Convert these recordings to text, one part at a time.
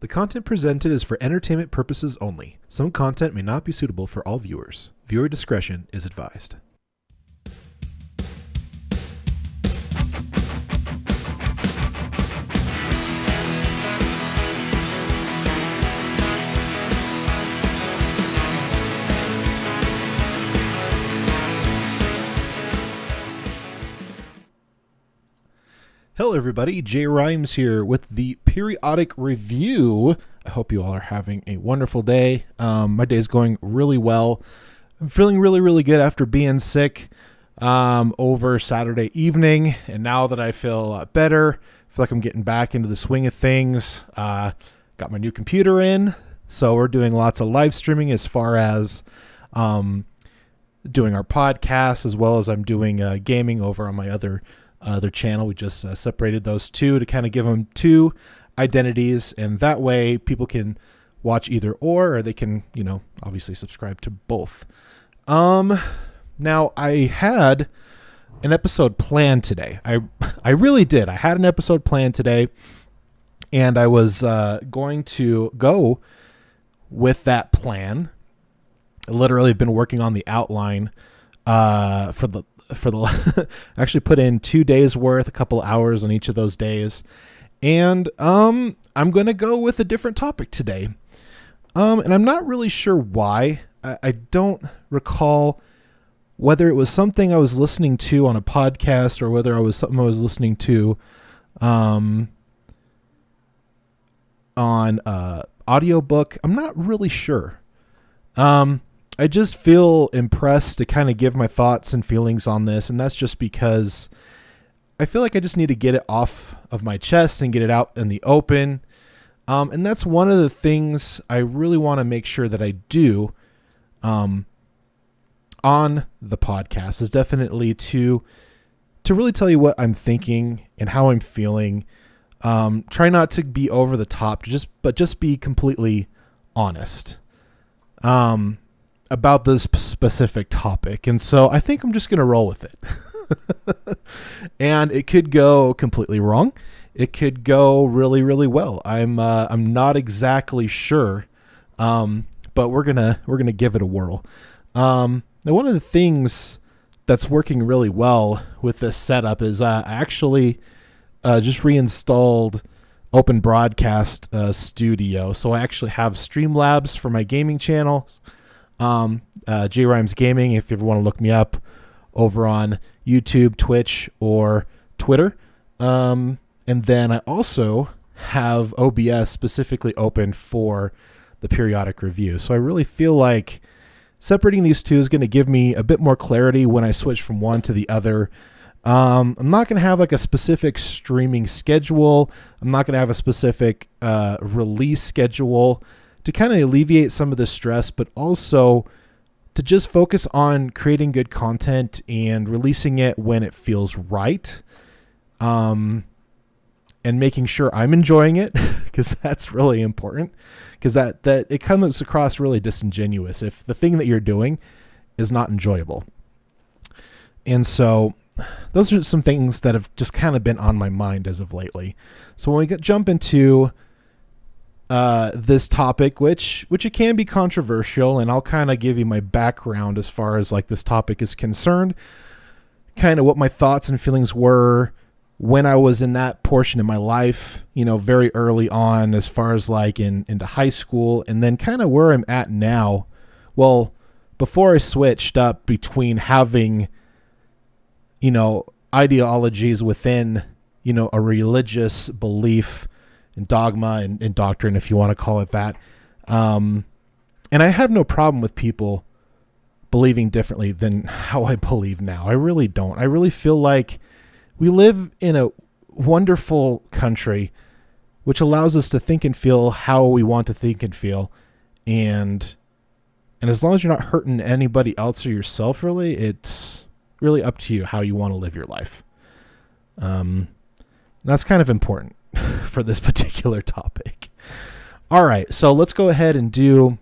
The content presented is for entertainment purposes only. Some content may not be suitable for all viewers. Viewer discretion is advised. Hello everybody, Jay Rhymes here with the Periodic Review. I hope you all are having a wonderful day. My day is going really well. I'm feeling really good after being sick over Saturday evening, and now that I feel a lot better, I feel like I'm getting back into the swing of things. Got my new computer in, so we're doing lots of live streaming as far as doing our podcast, as well as I'm doing gaming over on my other channel. We just separated those two to kind of give them two identities, and that way people can watch either or they can, obviously subscribe to both. Now I had an episode planned today. I really did. I had an episode planned today, and I was going to go with that plan. I literally have been working on the outline for the actually put in 2 days worth, a couple hours on each of those days. And I'm going to go with a different topic today. And I'm not really sure why. I don't recall whether it was something I was listening to on a podcast or whether it was something I was listening to on audiobook. I'm not really sure. I just feel impressed to kind of give my thoughts and feelings on this, and that's just because I feel like I just need to get it off of my chest and get it out in the open. And that's one of the things I really want to make sure that I do on the podcast, is definitely to really tell you what I'm thinking and how I'm feeling. Try not to be over the top, but just be completely honest about this specific topic. And so I think I'm just going to roll with it. And it could go completely wrong. It could go really well. I'm not exactly sure. But we're going to give it a whirl. Now, one of the things that's working really well with this setup is I actually just reinstalled Open Broadcast Studio. So I actually have STREAMLABS for my gaming channel. J Rhymes Gaming, if you ever want to look me up over on YouTube, Twitch, or Twitter. And then I also have OBS specifically open for the periodic review. So I really feel like separating these two is going to give me a bit more clarity when I switch from one to the other. I'm not going to have like a specific streaming schedule. I'm not going to have a specific release schedule to kind of alleviate some of the stress, but also to just focus on creating good content and releasing it when it feels right. And making sure I'm enjoying it, because that's really important, because that it comes across really disingenuous if the thing that you're doing is not enjoyable. And so those are some things that have just kind of been on my mind as of lately. So when we jump into this topic, which it can be controversial, and I'll kind of give you my background as far as like this topic is concerned, kind of what my thoughts and feelings were when I was in that portion of my life, very early on, as far as like into high school, and then kind of where I'm at now. Well, before I switched up between having, ideologies within, a religious belief and dogma and doctrine, if you want to call it that. And I have no problem with people believing differently than how I believe now. I really don't. I really feel like we live in a wonderful country which allows us to think and feel how we want to think and feel. And as long as you're not hurting anybody else or yourself, really, it's really up to you how you want to live your life. That's kind of important for this particular topic. All right, so let's go ahead and do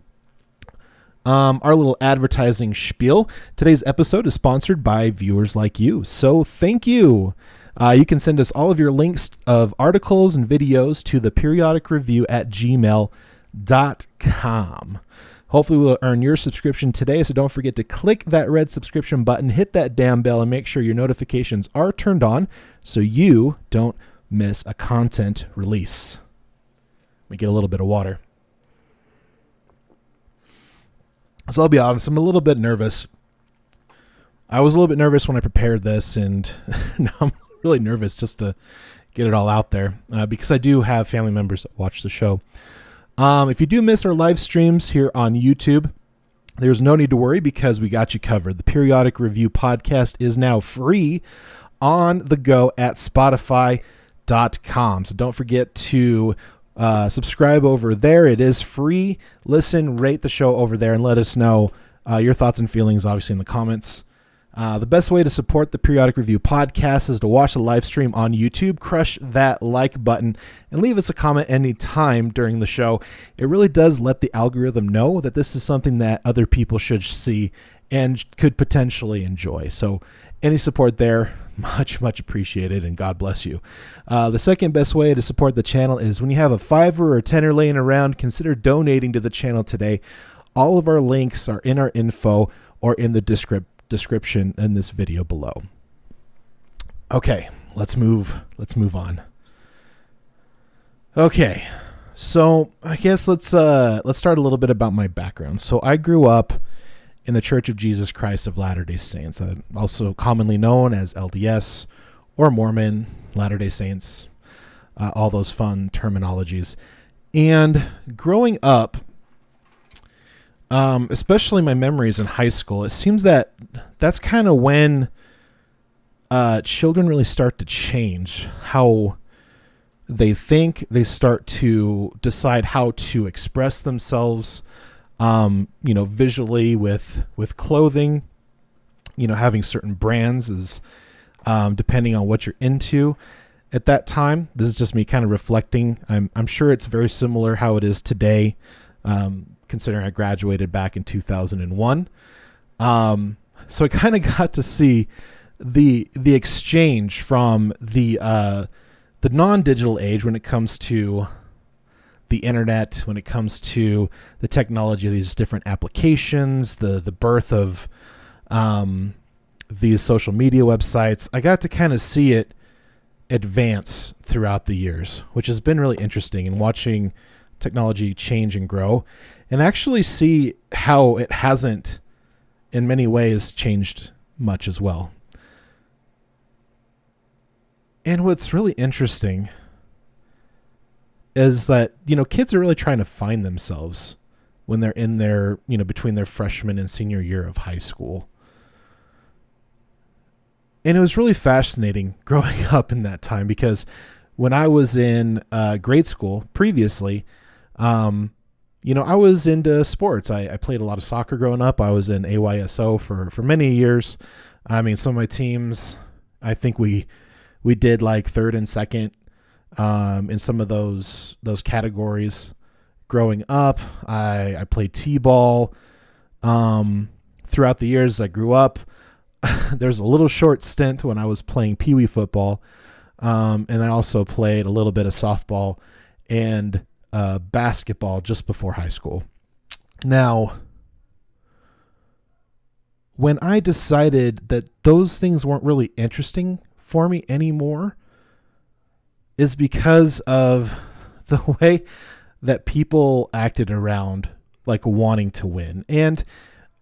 our little advertising spiel. Today's episode is sponsored by viewers like you, so thank you. You can send us all of your links of articles and videos to theperiodicreview@gmail.com. Hopefully we'll earn your subscription today, so don't forget to click that red subscription button, hit that damn bell, and make sure your notifications are turned on so you don't miss a content release. Let me get a little bit of water. So I'll be honest, I'm a little bit nervous. I was a little bit nervous when I prepared this, and now I'm really nervous just to get it all out there because I do have family members that watch the show. If you do miss our live streams here on YouTube, there's no need to worry because we got you covered. The Periodic Review podcast is now free on the go at Spotify.com. So don't forget to subscribe over there. It is free. Listen, rate the show over there, and let us know your thoughts and feelings, obviously, in the comments. The best way to support the Periodic Review podcast is to watch the live stream on YouTube, crush that like button, and leave us a comment anytime during the show. It really does let the algorithm know that this is something that other people should see and could potentially enjoy. So any support there, much, much appreciated, and God bless you. The second best way to support the channel is when you have a $5 or a $10 laying around, consider donating to the channel today. All of our links are in our info or in the description in this video below. Okay, let's move on. Okay, so I guess let's start a little bit about my background. So I grew up in the Church of Jesus Christ of Latter-day Saints, also commonly known as LDS or Mormon, Latter-day Saints, all those fun terminologies. And growing up, especially my memories in high school, it seems that that's kind of when children really start to change how they think. They start to decide how to express themselves, visually with clothing, having certain brands is depending on what you're into at that time. This is just me kind of reflecting. I'm sure it's very similar how it is today. Considering I graduated back in 2001. So I kind of got to see the exchange from the non-digital age when it comes to the internet, when it comes to the technology of these different applications, the birth of these social media websites. I got to kind of see it advance throughout the years, which has been really interesting, and watching technology change and grow, and actually see how it hasn't, in many ways, changed much as well. And what's really interesting is that, kids are really trying to find themselves when they're in their, between their freshman and senior year of high school. And it was really fascinating growing up in that time, because when I was in grade school previously, I was into sports. I played a lot of soccer growing up. I was in AYSO for many years. I mean, some of my teams, I think we did like third and second in some of those categories. Growing up, I played t-ball. Throughout the years I grew up, there's a little short stint when I was playing peewee football. And I also played a little bit of softball and basketball just before high school. Now, when I decided that those things weren't really interesting for me anymore, is because of the way that people acted around, like wanting to win. And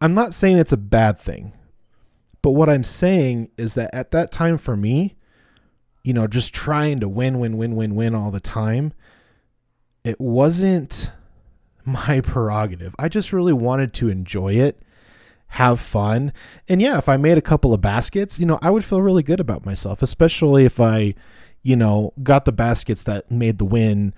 I'm not saying it's a bad thing, but what I'm saying is that at that time for me, just trying to win all the time, it wasn't my prerogative. I just really wanted to enjoy it, have fun. And yeah, if I made a couple of baskets, I would feel really good about myself, especially if I, got the baskets that made the win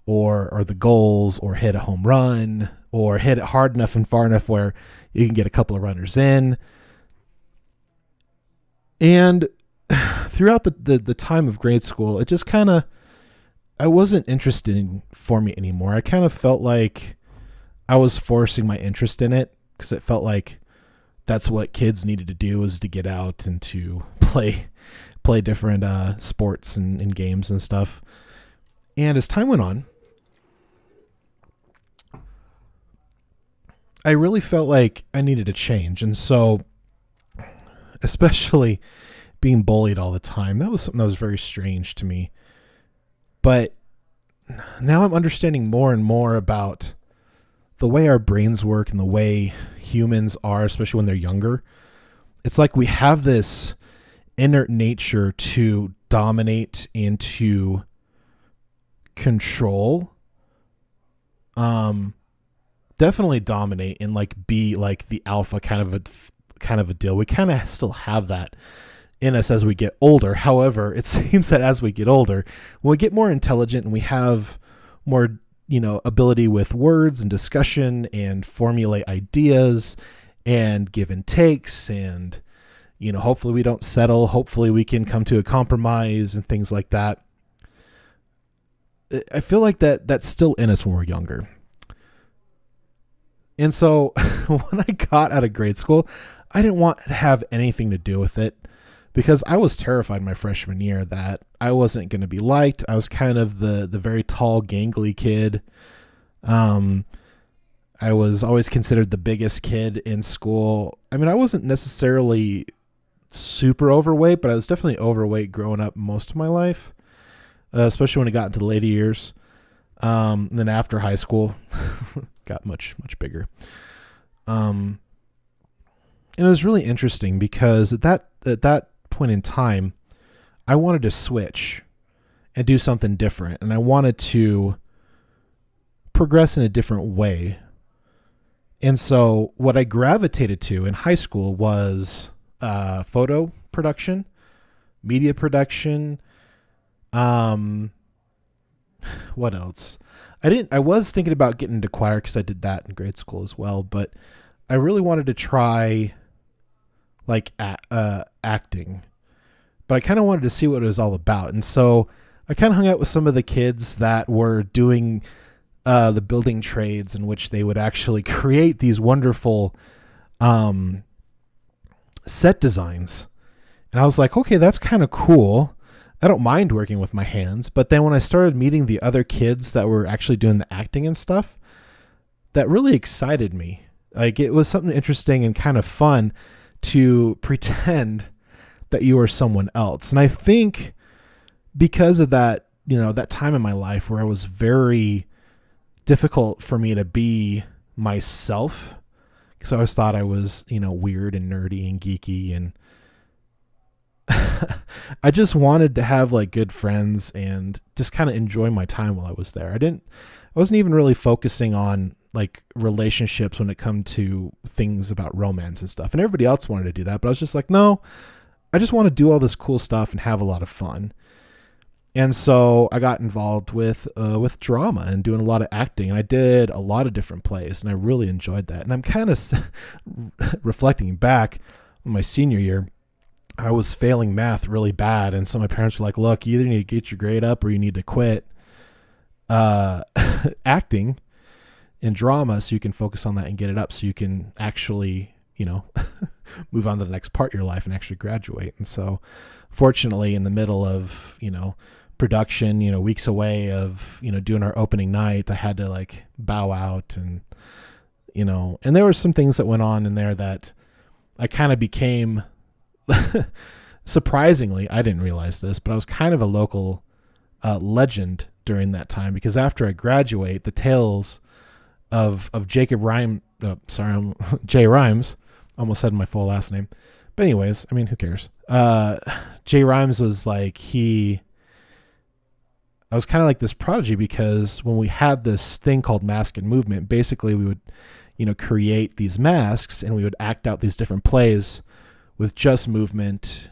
or the goals, or hit a home run, or hit it hard enough and far enough where you can get a couple of runners in. And throughout the time of grade school, it just kind of, I wasn't interested for me anymore. I kind of felt like I was forcing my interest in it, because it felt like that's what kids needed to do, was to get out and to play play different sports and games and stuff. And as time went on, I really felt like I needed a change. And so, especially being bullied all the time, that was something that was very strange to me. But now I'm understanding more and more about the way our brains work and the way humans are, especially when they're younger. It's like we have this innate nature to dominate and to control. Definitely dominate and like be like the alpha kind of a deal. We kind of still have that in us as we get older. However, it seems that as we get older, when we get more intelligent and we have more, ability with words and discussion and formulate ideas and give and takes, and, hopefully we don't settle. Hopefully we can come to a compromise and things like that. I feel like that's still in us when we're younger. And so when I got out of grade school, I didn't want to have anything to do with it because I was terrified my freshman year that I wasn't going to be liked. I was kind of the very tall, gangly kid. I was always considered the biggest kid in school. I mean, I wasn't necessarily super overweight, but I was definitely overweight growing up most of my life, especially when it got into the later years. And then after high school, got much bigger. And it was really interesting because at that point in time, I wanted to switch and do something different, and I wanted to progress in a different way. And so what I gravitated to in high school was photo production, media production. What else? I was thinking about getting into choir because I did that in grade school as well, but I really wanted to try like acting, but I kind of wanted to see what it was all about. And so I kind of hung out with some of the kids that were doing the building trades, in which they would actually create these wonderful set designs. And I was like, okay, that's kind of cool. I don't mind working with my hands. But then when I started meeting the other kids that were actually doing the acting and stuff, that really excited me. Like, it was something interesting and kind of fun to pretend that you were someone else. And I think because of that, that time in my life where it was very difficult for me to be myself, because I always thought I was, weird and nerdy and geeky, and I just wanted to have like good friends and just kind of enjoy my time while I was there. I wasn't even really focusing on like relationships when it come to things about romance and stuff. And everybody else wanted to do that, but I was just like, no, I just want to do all this cool stuff and have a lot of fun. And so I got involved with drama and doing a lot of acting, and I did a lot of different plays, and I really enjoyed that. And I'm kind of reflecting back on my senior year, I was failing math really bad. And so my parents were like, look, you either need to get your grade up or you need to quit acting and drama so you can focus on that and get it up so you can actually, move on to the next part of your life and actually graduate. And so fortunately, in the middle of, production, weeks away of, doing our opening night, I had to like bow out and there were some things that went on in there that I kind of became surprisingly, I didn't realize this, but I was kind of a local legend during that time, because after I graduate, the tales of Jay Rhymes, almost said my full last name, but anyways, I mean, who cares? Jay Rhymes was like, I was kind of like this prodigy, because when we had this thing called Mask and Movement, basically we would, create these masks and we would act out these different plays with just movement,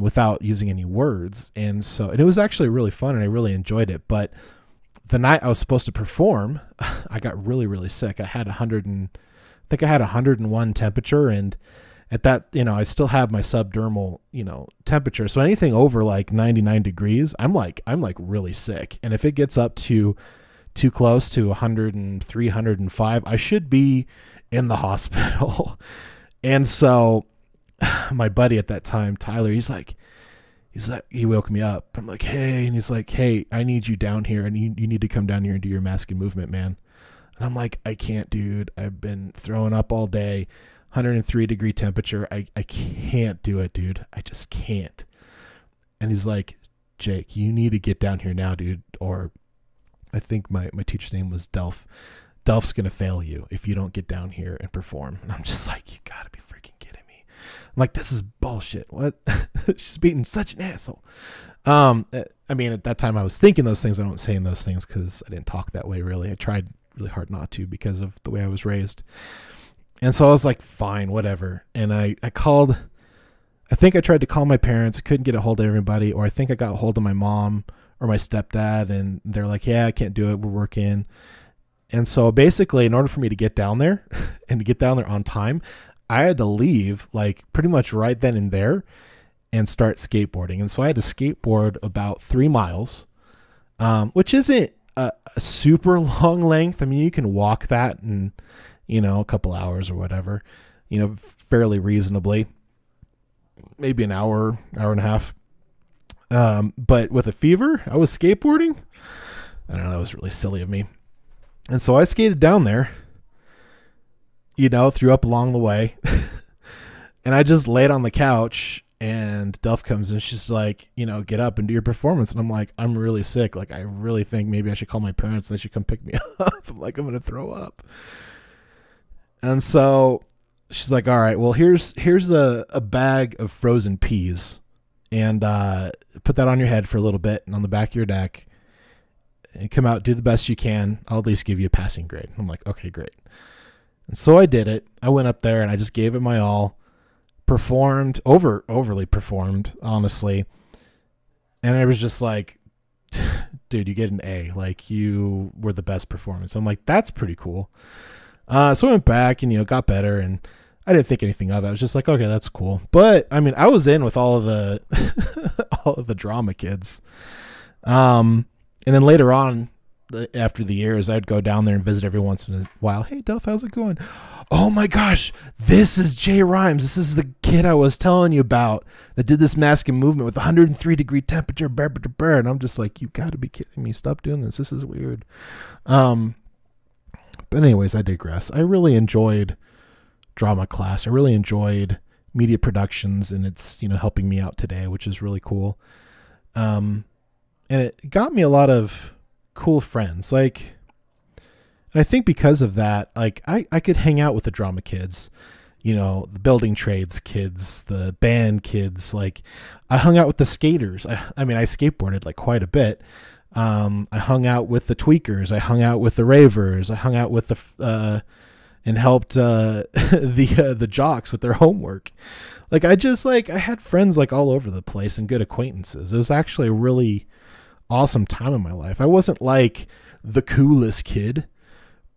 without using any words. And it was actually really fun and I really enjoyed it. But the night I was supposed to perform, I got really, really sick. I had 101 temperature. And at that, I still have my subdermal, temperature. So anything over like 99 degrees, I'm like really sick. And if it gets up to too close to 103, 105, I should be in the hospital. And so my buddy at that time, Tyler, he's like, he woke me up. I'm like, hey, and he's like, hey, I need you down here, and you need to come down here and do your masking movement, man. And I'm like, I can't, dude. I've been throwing up all day, 103-degree temperature. I can't do it, dude. I just can't. And he's like, Jake, you need to get down here now, dude. Or I think my teacher's name was Delph. Delph's going to fail you if you don't get down here and perform. And I'm just like, you got to be freaking kidding me. I'm like, this is bullshit. What? She's being such an asshole. I mean, at that time I was thinking those things. I don't saying those things because I didn't talk that way, really. I tried really hard not to because of the way I was raised. And so I was like, fine, whatever. And I called, I think I tried to call my parents. I couldn't get a hold of everybody, or I think I got a hold of my mom or my stepdad, and they're like, yeah, I can't do it. We're working. And so basically, in order for me to get down there and to get down there on time, I had to leave like pretty much right then and there and start skateboarding. And so I had to skateboard about 3 miles, which isn't a super long length. I mean, you can walk that in, a couple hours or whatever, fairly reasonably, maybe an hour and a half. But with a fever, I was skateboarding. I don't know. That was really silly of me. And so I skated down there, threw up along the way, and I just laid on the couch. And Delph comes in, she's like, get up and do your performance. And I'm like, I'm really sick. Like, I really think maybe I should call my parents and they should come pick me up. I'm like, I'm going to throw up. And so she's like, all right, well, here's a bag of frozen peas, and put that on your head for a little bit and on the back of your neck, and come out, do the best you can. I'll at least give you a passing grade. I'm like, okay, great. And so I did it. I went up there and I just gave it my all. Performed, overly performed, honestly. And I was just like, dude, you get an A. Like, you were the best performance. I'm like, that's pretty cool. So I went back and, got better, and I didn't think anything of it. I was just like, okay, that's cool. But I mean, I was in with all of the, all of the drama kids. And then later on, after the years, I'd go down there and visit every once in a while. Hey, Delph, how's it going? Oh my gosh, this is Jay Rhymes. This is the kid I was telling you about that did this masking movement with 103-degree temperature. And I'm just like, you got to be kidding me. Stop doing this. This is weird. But anyways, I digress. I really enjoyed drama class. I really enjoyed media productions, and it's, helping me out today, which is really cool. And it got me a lot of cool friends. Like, and I think because of that, like I could hang out with the drama kids, the building trades kids, the band kids. Like, I hung out with the skaters. I mean, I skateboarded like quite a bit. I hung out with the tweakers. I hung out with the ravers. I hung out with and helped the jocks with their homework. Like, I had friends like all over the place and good acquaintances. It was actually a really awesome time in my life. I wasn't like the coolest kid,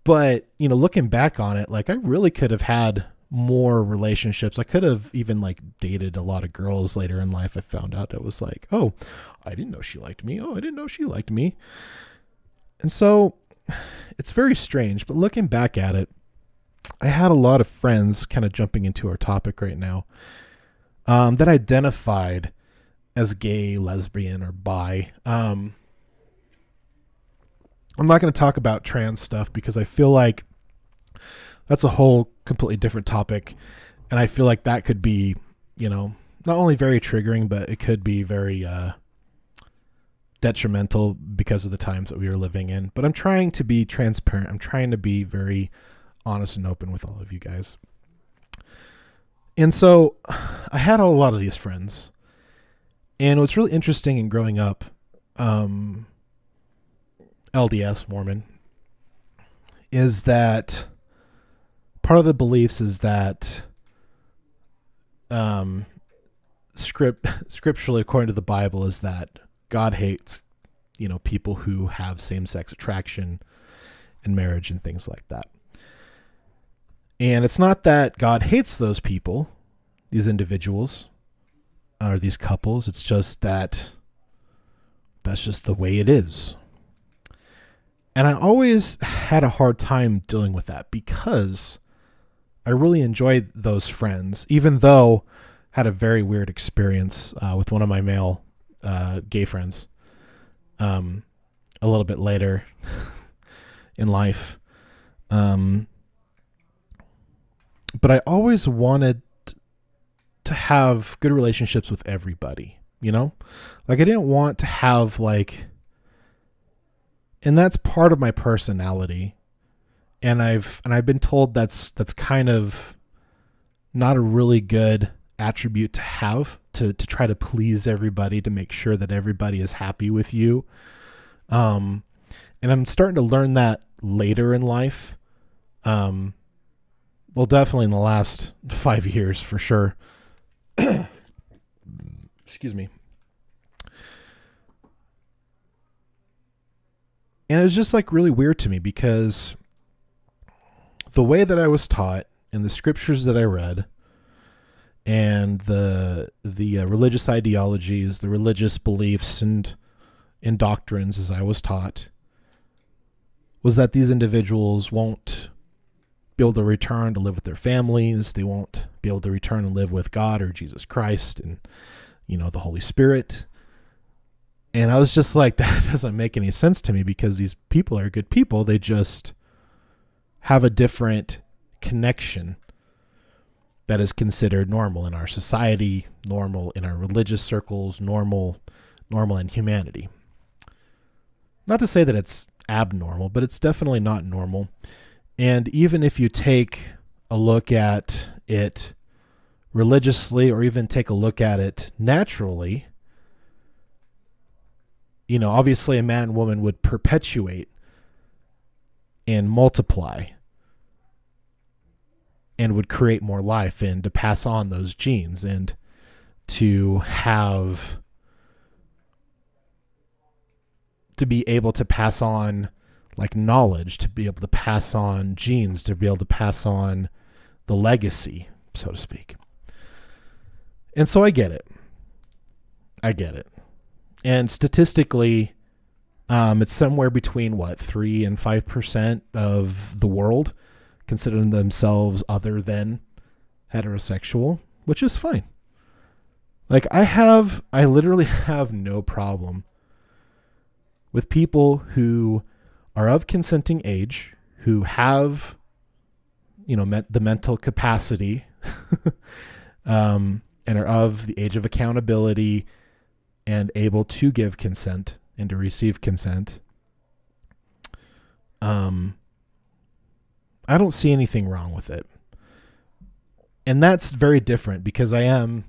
but looking back on it, like, I really could have had more relationships. I could have even like dated a lot of girls later in life. I found out it was like, oh, I didn't know she liked me. Oh, I didn't know she liked me. And so it's very strange, but looking back at it, I had a lot of friends, kind of jumping into our topic right now, that identified as gay, lesbian, or bi. I'm not going to talk about trans stuff because I feel like that's a whole completely different topic. And I feel like that could be, not only very triggering, but it could be very detrimental because of the times that we are living in. But I'm trying to be transparent. I'm trying to be very honest and open with all of you guys. And so I had a lot of these friends. And what's really interesting in growing up, LDS Mormon, is that part of the beliefs is that scripturally, according to the Bible, is that God hates, people who have same-sex attraction in marriage and things like that. And it's not that God hates those people, these individuals, or these couples. It's just that that's just the way it is. And I always had a hard time dealing with that because I really enjoyed those friends, even though I had a very weird experience with one of my male gay friends a little bit later in life. But I always wanted to have good relationships with everybody, you know? Like I didn't want to have and that's part of my personality. And I've been told that's kind of not a really good attribute to have, to try to please everybody, to make sure that everybody is happy with you. And I'm starting to learn that later in life. Well, definitely in the last 5 years for sure. Excuse me. And it was just really weird to me because the way that I was taught in the scriptures that I read and the religious ideologies, the religious beliefs and doctrines as I was taught was that these individuals won't be able to return to live with their families. They won't be able to return and live with God or Jesus Christ and, the Holy Spirit. And I was just like, that doesn't make any sense to me because these people are good people. They just have a different connection that is considered normal in our society, normal in our religious circles, normal in humanity. Not to say that it's abnormal, but it's definitely not normal. And even if you take a look at it religiously or even take a look at it naturally, obviously a man and woman would perpetuate and multiply and would create more life and to pass on those genes and to be able to pass on knowledge, to be able to pass on genes, to be able to pass on the legacy, so to speak. And so I get it. And statistically, it's somewhere between 3 and 5% of the world considering themselves other than heterosexual, which is fine. I literally have no problem with people who are of consenting age, who have, the mental capacity, and are of the age of accountability and able to give consent and to receive consent. I don't see anything wrong with it. And that's very different because I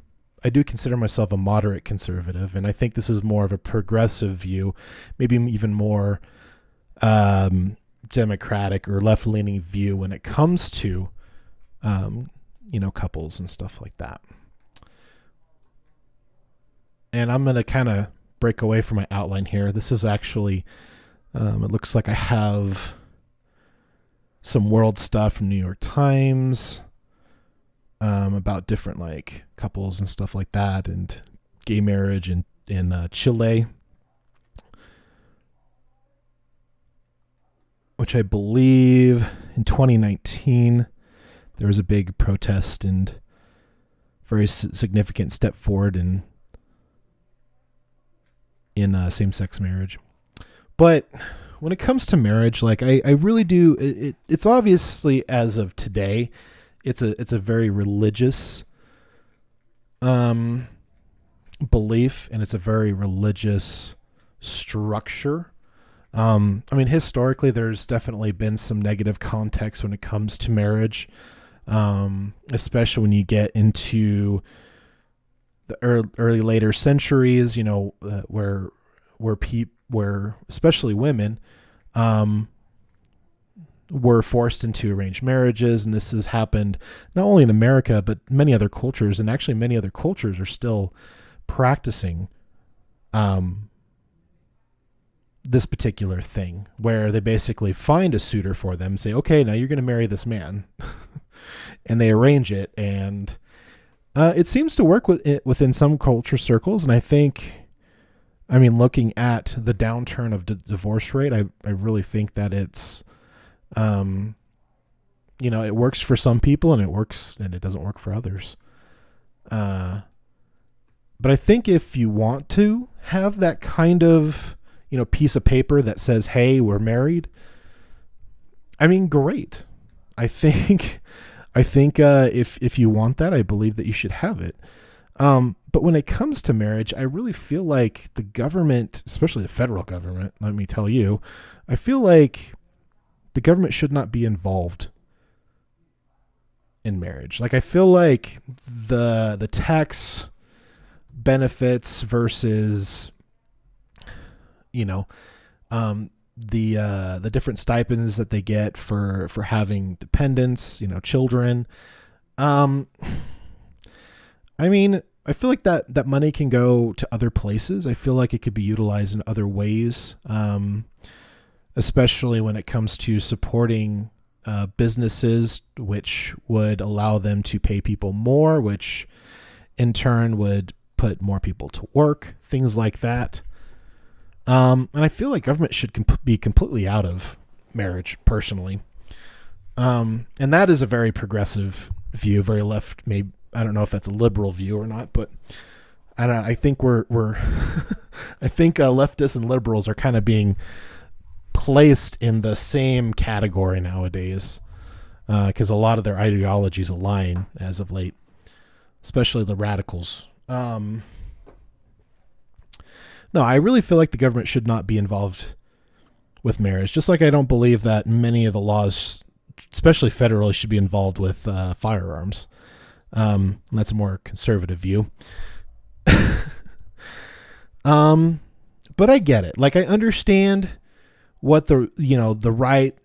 do consider myself a moderate conservative, and I think this is more of a progressive view, maybe even more democratic or left-leaning view when it comes to, couples and stuff like that. And I'm going to kind of break away from my outline here. This is actually, it looks like I have some world stuff from New York Times about different couples and stuff like that and gay marriage in Chile, which I believe in 2019 there was a big protest and very significant step forward in same-sex marriage. But when it comes to marriage, I really do, it's obviously, as of today, it's a very religious belief, and it's a very religious structure. Historically, there's definitely been some negative context when it comes to marriage, especially when you get into the early later centuries, where especially women were forced into arranged marriages. And this has happened not only in America, but many other cultures. And actually many other cultures are still practicing this particular thing where they basically find a suitor for them, say, okay, now you're going to marry this man. And they arrange it. And it seems to work within some culture circles. And I think, looking at the downturn of the divorce rate, I really think that it's it works for some people and it doesn't work for others. But I think if you want to have that kind of, piece of paper that says, hey, we're married, I mean, great. I think if you want that, I believe that you should have it. But when it comes to marriage, I really feel like the government, especially the federal government, let me tell you, I feel like the government should not be involved in marriage. Like, I feel like the tax benefits versus, the different stipends that they get for having dependents, children. I mean, I feel like that money can go to other places. I feel like it could be utilized in other ways, especially when it comes to supporting businesses, which would allow them to pay people more, which in turn would put more people to work, things like that. And I feel like government should be completely out of marriage, personally. And that is a very progressive view, very left. Maybe I don't know if that's a liberal view or not, but I think we're I think leftists and liberals are kind of being placed in the same category nowadays, because a lot of their ideologies align as of late, especially the radicals. No, I really feel like the government should not be involved with marriage, just like I don't believe that many of the laws, especially federally, should be involved with firearms. And that's a more conservative view. But I get it. Like, I understand what the right,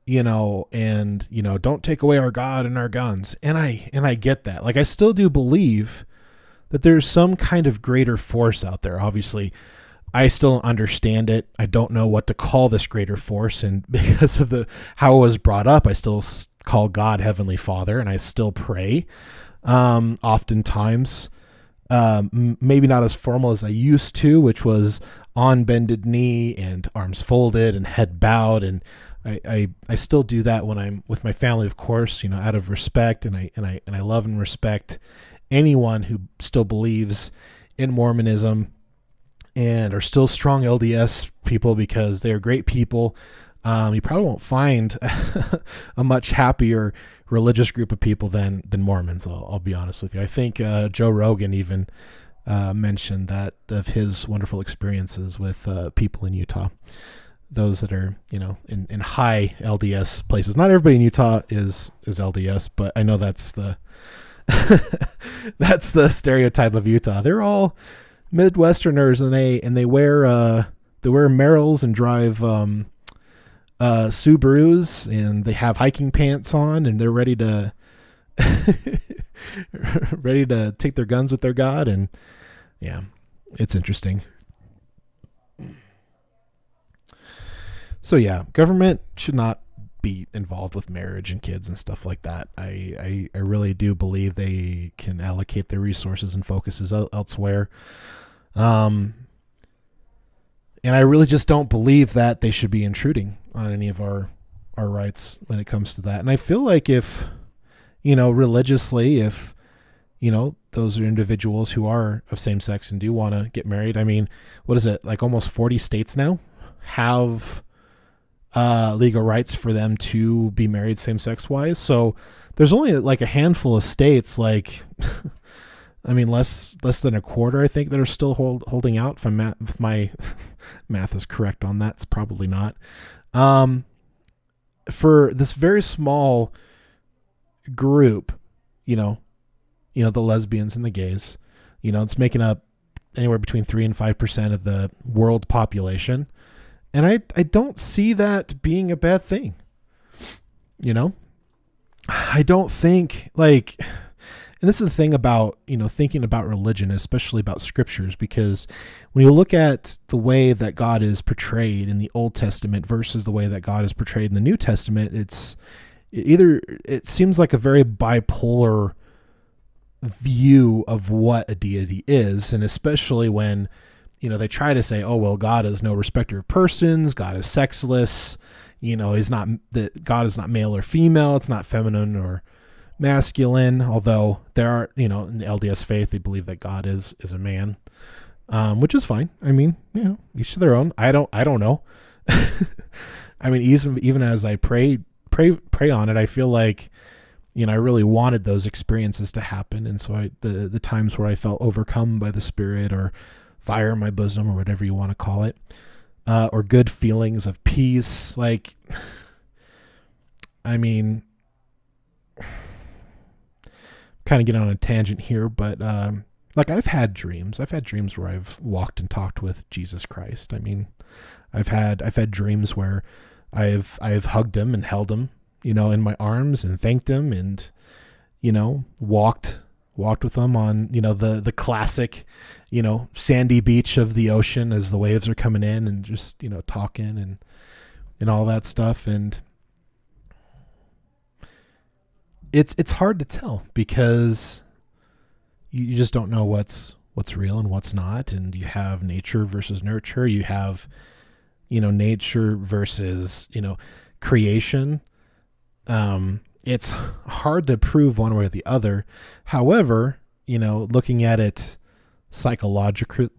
and, don't take away our God and our guns. And I get that. Like, I still do believe that there's some kind of greater force out there. Obviously, I still understand it. I don't know what to call this greater force. And because of how it was brought up, I still call God Heavenly Father, and I still pray. Oftentimes, maybe not as formal as I used to, which was on bended knee and arms folded and head bowed. And I still do that when I'm with my family, of course, out of respect. And I love and respect anyone who still believes in Mormonism and are still strong LDS people, because they're great people. You probably won't find a much happier religious group of people than Mormons. I'll be honest with you. I think Joe Rogan even mentioned that of his wonderful experiences with people in Utah, those that are in high LDS places. Not everybody in Utah is LDS, but I know that's the that's the stereotype of Utah. They're all Midwesterners, and they wear Merrills and drive Subarus, and they have hiking pants on, and they're ready to take their guns with their God. And yeah, it's interesting. So yeah, government should not be involved with marriage and kids and stuff like that. I really do believe they can allocate their resources and focuses elsewhere. And I really just don't believe that they should be intruding on any of our rights when it comes to that. And I feel like if, religiously, if, those are individuals who are of same sex and do want to get married. I mean, what is it? Like almost 40 states now have legal rights for them to be married same sex wise. So there's only like a handful of states, like, I mean, less than a quarter, I think, that are still holding out. If my math is correct on that, it's probably not. For this very small group, the lesbians and the gays, it's making up anywhere between 3 and 5% of the world population. And I don't see that being a bad thing. I don't think, like, and this is the thing about, thinking about religion, especially about scriptures, because when you look at the way that God is portrayed in the Old Testament versus the way that God is portrayed in the New Testament, it seems like a very bipolar view of what a deity is. And especially when, they try to say, oh, well, God is no respecter of persons, God is sexless, Is not that God is not male or female. It's not feminine or masculine. Although there are, in the LDS faith, they believe that God is a man, which is fine. I mean, each to their own. I don't know. I mean, even as I pray on it, I feel like, I really wanted those experiences to happen. And so the times where I felt overcome by the Spirit or fire in my bosom or whatever you want to call it, or good feelings of peace, like, I mean, kind of get on a tangent here, but like I've had dreams where I've walked and talked with Jesus Christ. I mean, I've had dreams where I've hugged him and held him, in my arms and thanked him and, walked with him on, the classic, sandy beach of the ocean as the waves are coming in and just, talking and all that stuff. And it's hard to tell because you just don't know what's real and what's not. And you have nature versus nurture. You have, nature versus, creation. It's hard to prove one way or the other. However, looking at it psychologically,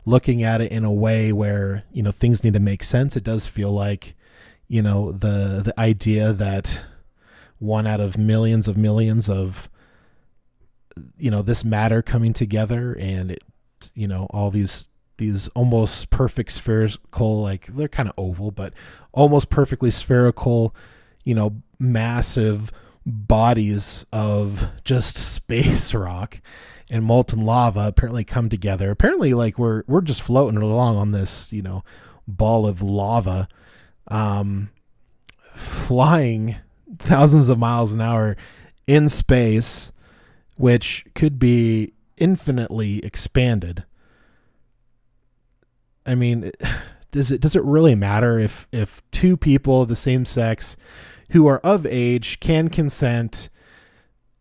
looking at it in a way where, things need to make sense, it does feel like, the idea that one out of millions of, this matter coming together and it, all these almost perfect spherical, like they're kind of oval, but almost perfectly spherical, massive bodies of just space rock and molten lava apparently come together. Apparently, like we're just floating along on this, ball of lava, flying thousands of miles an hour in space, which could be infinitely expanded. I mean, does it really matter if two people of the same sex who are of age can consent,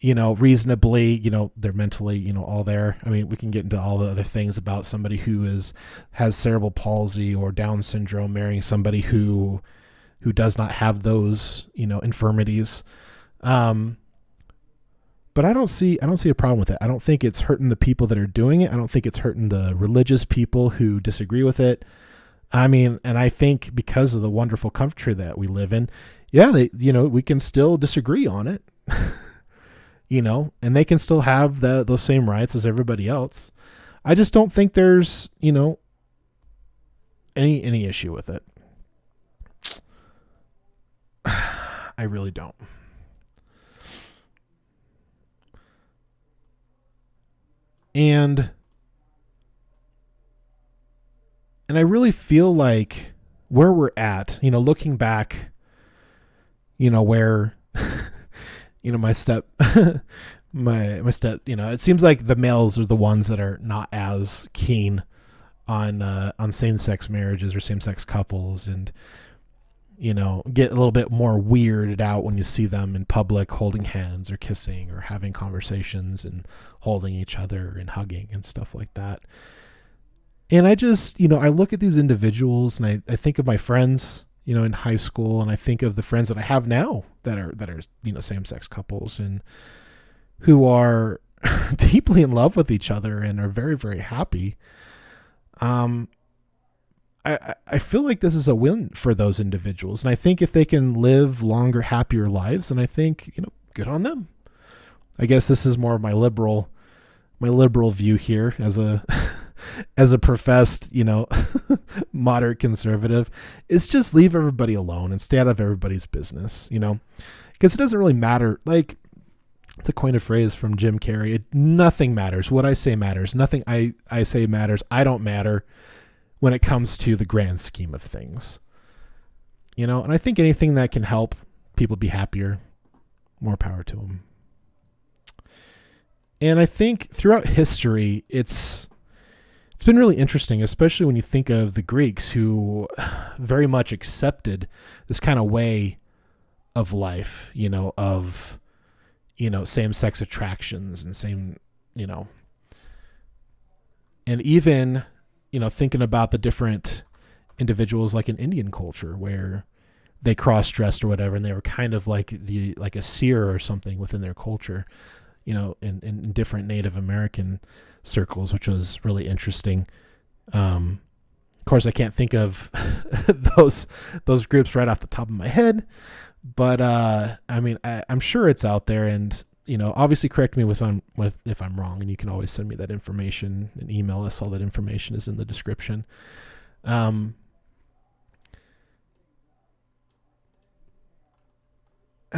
reasonably, they're mentally, all there. I mean, we can get into all the other things about somebody who has cerebral palsy or Down syndrome marrying somebody who does not have those, infirmities. But I don't see a problem with it. I don't think it's hurting the people that are doing it. I don't think it's hurting the religious people who disagree with it. I mean, and I think because of the wonderful country that we live in, we can still disagree on it, and they can still have those same rights as everybody else. I just don't think there's, any issue with it. I really don't. And I really feel like where we're at, looking back, where, my step, it seems like the males are the ones that are not as keen on same-sex marriages or same-sex couples, and, get a little bit more weirded out when you see them in public holding hands or kissing or having conversations and holding each other and hugging and stuff like that. And I just, I look at these individuals and I think of my friends, in high school, and I think of the friends that I have now that are same-sex couples and who are deeply in love with each other and are very, very happy. I feel like this is a win for those individuals. And I think if they can live longer, happier lives, and I think, good on them. I guess this is more of my liberal view here as a professed, moderate conservative, is just leave everybody alone and stay out of everybody's business, because it doesn't really matter. Like, to coin a phrase from Jim Carrey, nothing matters. What I say matters. Nothing I say matters. I don't matter when it comes to the grand scheme of things, and I think anything that can help people be happier, more power to them. And I think throughout history, it's been really interesting, especially when you think of the Greeks, who very much accepted this kind of way of life, of, same-sex attractions and same, and even, thinking about the different, individuals like in Indian culture where they cross-dressed or whatever, and they were kind of like a seer or something within their culture, in different Native American circles, which was really interesting. Of course, I can't think of those groups right off the top of my head, but I mean, I'm sure it's out there, and obviously correct me if I'm wrong, and you can always send me that information and email us. All that information is in the description. And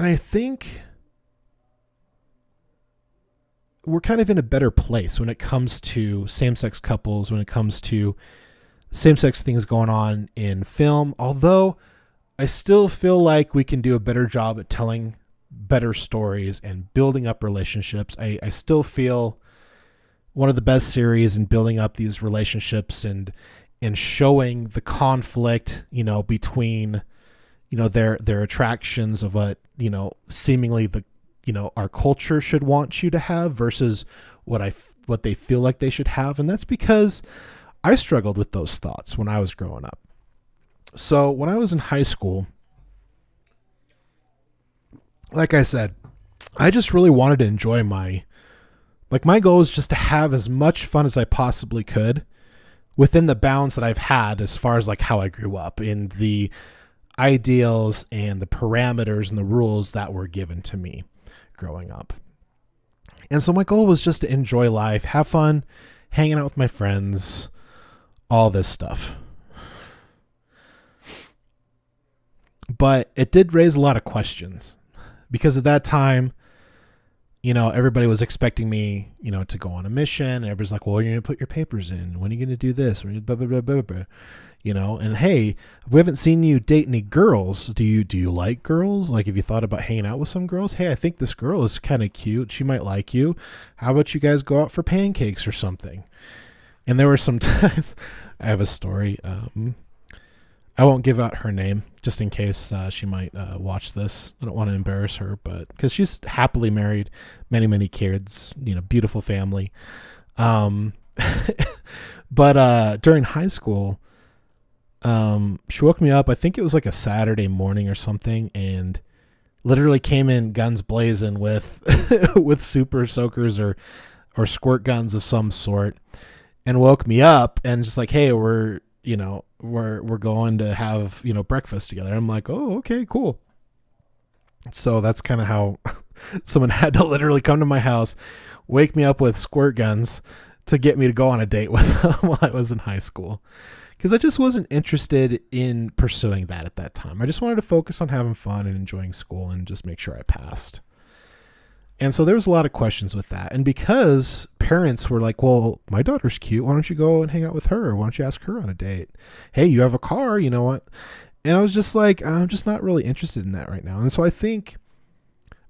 I think we're kind of in a better place when it comes to same-sex couples, when it comes to same-sex things going on in film, although I still feel like we can do a better job at telling better stories and building up relationships. I still feel one of the best series in building up these relationships and showing the conflict, between, their attractions of what, seemingly our culture should want you to have versus what they feel like they should have. And that's because I struggled with those thoughts when I was growing up. So when I was in high school, like I said, I just really wanted to enjoy my goal was just to have as much fun as I possibly could within the bounds that I've had as far as like how I grew up, in the ideals and the parameters and the rules that were given to me growing up. And so my goal was just to enjoy life, have fun, hanging out with my friends, all this stuff. But it did raise a lot of questions, because at that time, everybody was expecting me, to go on a mission, and everybody's like, well, you're going to put your papers in. When are you going to do this? Blah, blah, blah, blah, blah. And hey, we haven't seen you date any girls. Do you like girls? Like, have you thought about hanging out with some girls? Hey, I think this girl is kind of cute. She might like you. How about you guys go out for pancakes or something? And there were some times, I have a story. I won't give out her name just in case she might watch this. I don't want to embarrass her, but because she's happily married, many, many kids, beautiful family. But during high school, she woke me up. I think it was like a Saturday morning or something, and literally came in guns blazing with with super soakers or squirt guns of some sort, and woke me up and just like, hey, we're going to have, breakfast together. I'm like, oh, okay, cool. So that's kind of how someone had to literally come to my house, wake me up with squirt guns to get me to go on a date with them while I was in high school. Because I just wasn't interested in pursuing that at that time. I just wanted to focus on having fun and enjoying school and just make sure I passed. And so there was a lot of questions with that. And because parents were like, well, my daughter's cute. Why don't you go and hang out with her? Why don't you ask her on a date? Hey, you have a car, you know what? And I was just like, I'm just not really interested in that right now. And so I think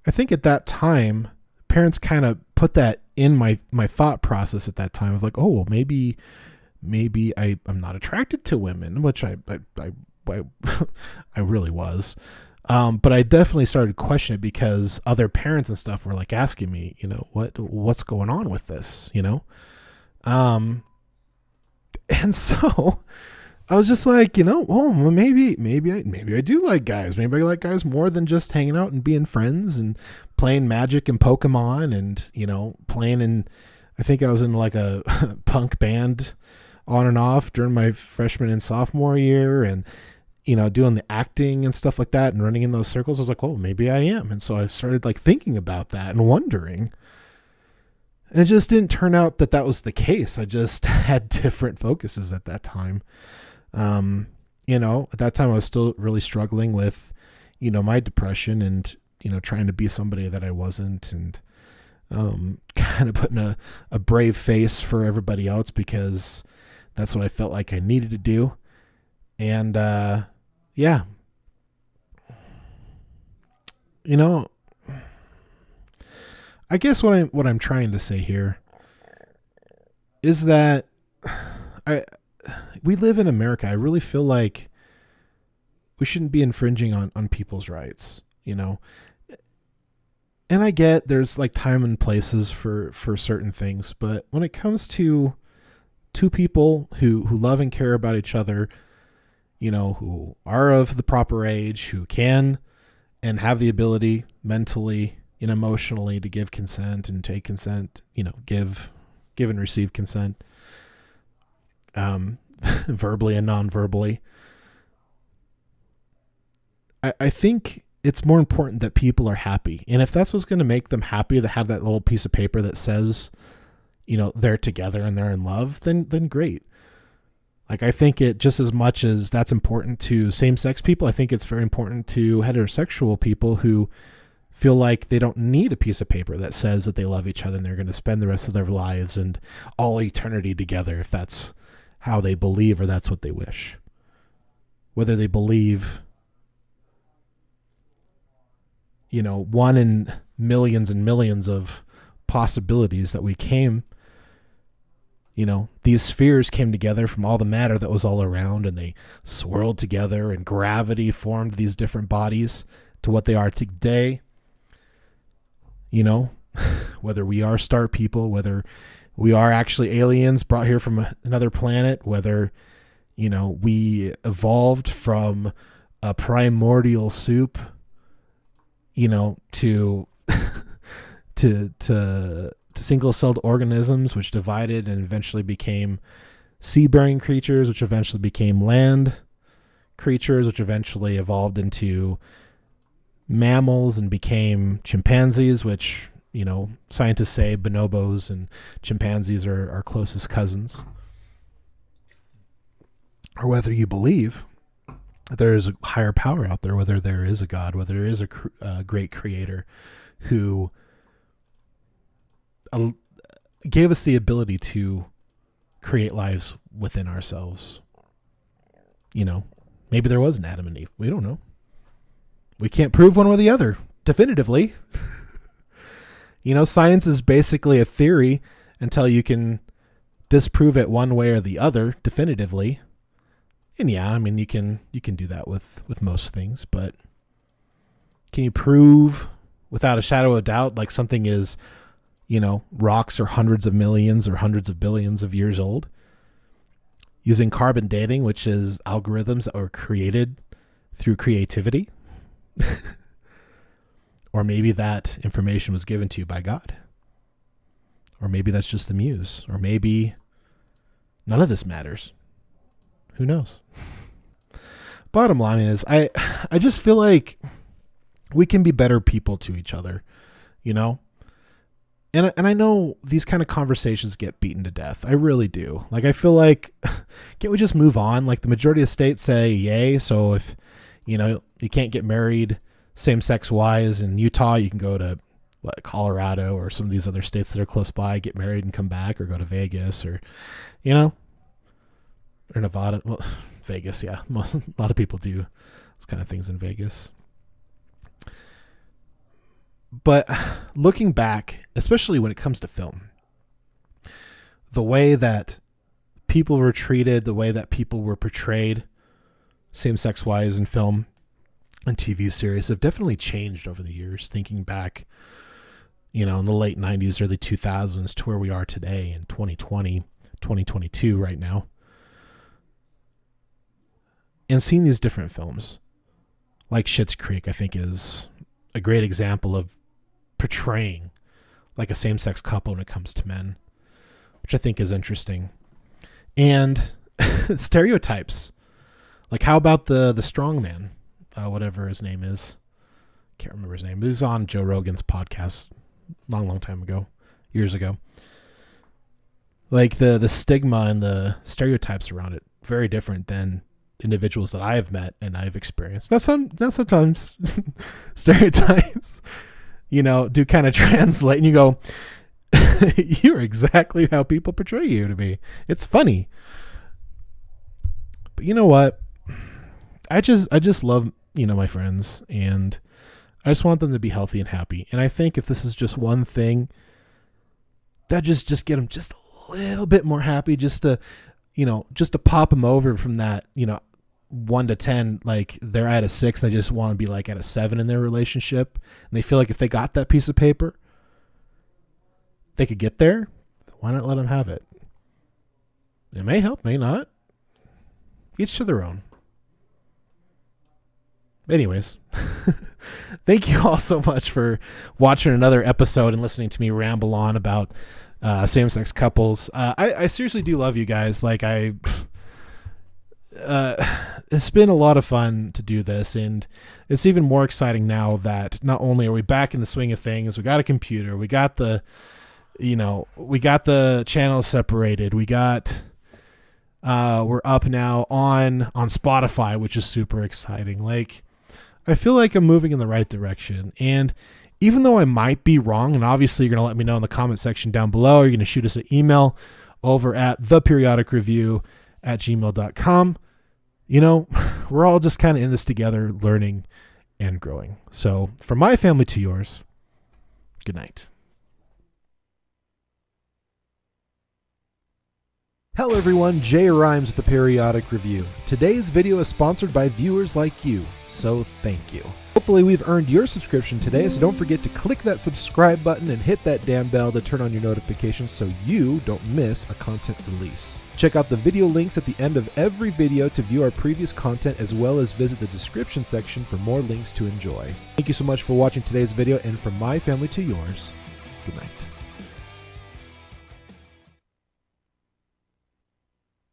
at that time, parents kind of put that in my thought process at that time of like, oh, well, maybe I'm not attracted to women, which I really was. But I definitely started questioning it because other parents and stuff were like asking me, what's going on with this, and so I was just like, well, maybe I do like guys. Maybe I like guys more than just hanging out and being friends and playing Magic and Pokemon and, playing in, I think I was in like a punk band on and off during my freshman and sophomore year, and doing the acting and stuff like that and running in those circles. I was like, oh, maybe I am. And so I started like thinking about that and wondering. And it just didn't turn out that was the case. I just had different focuses at that time. At that time I was still really struggling with, my depression and, trying to be somebody that I wasn't, and kind of putting a brave face for everybody else because that's what I felt like I needed to do. And, yeah, I guess what I'm trying to say here is that we live in America. I really feel like we shouldn't be infringing on people's rights, and I get there's like time and places for certain things, but when it comes to two people who love and care about each other who are of the proper age, who can and have the ability mentally and emotionally to give consent and take consent, give and receive consent, verbally and non-verbally. I think it's more important that people are happy. And if that's what's going to make them happy, to have that little piece of paper that says, they're together and they're in love, then great. Like, I think it just as much as that's important to same-sex people, I think it's very important to heterosexual people who feel like they don't need a piece of paper that says that they love each other and they're going to spend the rest of their lives and all eternity together if that's how they believe or that's what they wish. Whether they believe, one in millions and millions of possibilities that we came, these spheres came together from all the matter that was all around, and they swirled together, and gravity formed these different bodies to what they are today. Whether we are star people, whether we are actually aliens brought here from another planet, whether, we evolved from a primordial soup, to single-celled organisms, which divided and eventually became sea-bearing creatures, which eventually became land creatures, which eventually evolved into mammals and became chimpanzees, which, scientists say bonobos and chimpanzees are our closest cousins. Or whether you believe that there is a higher power out there, whether there is a God, whether there is a great creator who gave us the ability to create lives within ourselves. Maybe there was an Adam and Eve. We don't know. We can't prove one or the other definitively. Science is basically a theory until you can disprove it one way or the other definitively. And yeah, I mean, you can do that with most things, but can you prove without a shadow of doubt, like something is, rocks are hundreds of millions or hundreds of billions of years old? Using carbon dating, which is algorithms that were created through creativity. Or maybe that information was given to you by God. Or maybe that's just the muse. Or maybe none of this matters. Who knows? Bottom line is, I just feel like we can be better people to each other, And I know these kind of conversations get beaten to death. I really do. Like, I feel like, can't we just move on? Like, the majority of states say yay. So if, you can't get married same-sex wise in Utah, you can go to Colorado or some of these other states that are close by, get married and come back, or go to Vegas or, or Nevada. Well, Vegas, yeah. A lot of people do those kind of things in Vegas. But looking back, especially when it comes to film, the way that people were treated, the way that people were portrayed, same-sex wise in film and TV series, have definitely changed over the years. Thinking back, in the late 90s, early 2000s to where we are today in 2020, 2022 right now. And seeing these different films, like Schitt's Creek, I think is a great example of portraying like a same-sex couple when it comes to men, which I think is interesting. And stereotypes, like how about the strong man, whatever his name is, can't remember his name. He was on Joe Rogan's podcast long time ago, years ago. Like the stigma and the stereotypes around it, very different than individuals that I have met and I've experienced. Now sometimes stereotypes, do kind of translate, and you go, you're exactly how people portray you to be. It's funny. But you know what? I just love, my friends, and I just want them to be healthy and happy. And I think if this is just one thing, that just get them just a little bit more happy, just to pop them over from that, 1 to 10, like they're at a 6, they just want to be like at a 7 in their relationship, and they feel like if they got that piece of paper, they could get there. Why not let them have it? It may help, may not. Each to their own. anyways, thank you all so much for watching another episode and listening to me ramble on about same-sex couples. I seriously do love you guys. Like, it's been a lot of fun to do this, and it's even more exciting now that not only are we back in the swing of things, we got a computer, we got the channels separated, we're up now on Spotify, which is super exciting. Like, I feel like I'm moving in the right direction, and even though I might be wrong, and obviously you're going to let me know in the comment section down below, you're going to shoot us an email over at theperiodicreview@gmail.com. We're all just kind of in this together, learning and growing. So from my family to yours, good night. Hello everyone, Jay Rhymes with the Periodic Review. Today's video is sponsored by viewers like you, so thank you. Hopefully we've earned your subscription today, so don't forget to click that subscribe button and hit that damn bell to turn on your notifications so you don't miss a content release. Check out the video links at the end of every video to view our previous content, as well as visit the description section for more links to enjoy. Thank you so much for watching today's video, and from my family to yours,